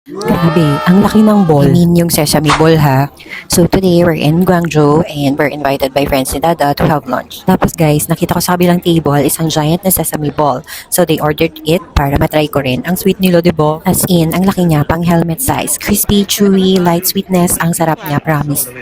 Grabe, ang laki ng ball. I mean, yung sesame ball ha. So today, we're in Guangzhou and we're invited by friends ni Dada to have lunch. Tapos guys, nakita ko sa kabilang table isang giant na sesame ball. So they ordered it para matry ko rin. Ang sweet nilo, diba? As in, ang laki niya, pang helmet size. Crispy, chewy, light sweetness. Ang sarap niya, promise.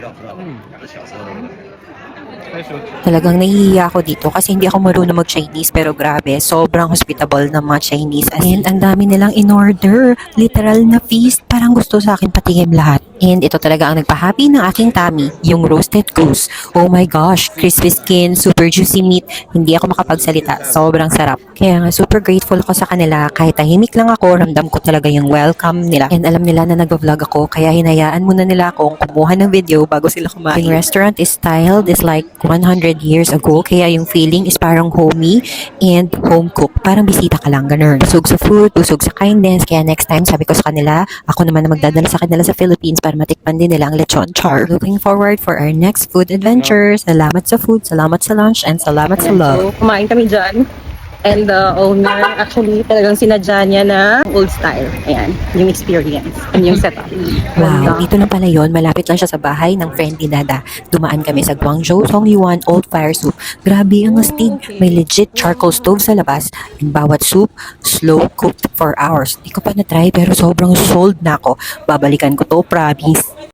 Talagang nahihiya ako dito kasi hindi ako marunong mag-Chinese pero grabe, sobrang hospitable ng mga Chinese. And ang dami nilang in-order. Literal na feast. Parang gusto sa akin patingin lahat. And ito talaga ang nagpa-happy ng aking tummy, yung roasted goose. Oh my gosh, crispy skin, super juicy meat. Hindi ako makapagsalita. Sobrang sarap. Kaya nga super grateful ako sa kanila. Kahit tahimik lang ako, ramdam ko talaga yung welcome nila. And alam nila na nag-vlog ako, kaya hinayaan muna nila akong kumuha ng video bago sila kumain. Yung restaurant is styled is like 100 years ago, kaya yung feeling is parang homey and home cooked. Parang bisita ka lang, ganun. Busog sa food, busog sa kindness. Kaya next time, sabi ko sa kanila, ako naman na magdadala sa kanila sa Philippines para matikpan din nila ang lechon char. Looking forward for our next food adventure. Salamat sa food, salamat sa lunch, and salamat sa love. So, kumain kami dyan. And the owner, actually, talagang sinadya niya na old style. Ayan, yung experience and yung setup. Wow, dito na pala yun. Malapit lang siya sa bahay ng friend ni Dada. Dumaan kami sa Guangzhou Songyuan Old Fire Soup. Grabe ang astig. May legit charcoal stove sa labas. And bawat soup, slow cooked for hours. Di ko pa na-try pero sobrang sold na ako. Babalikan ko to, promise.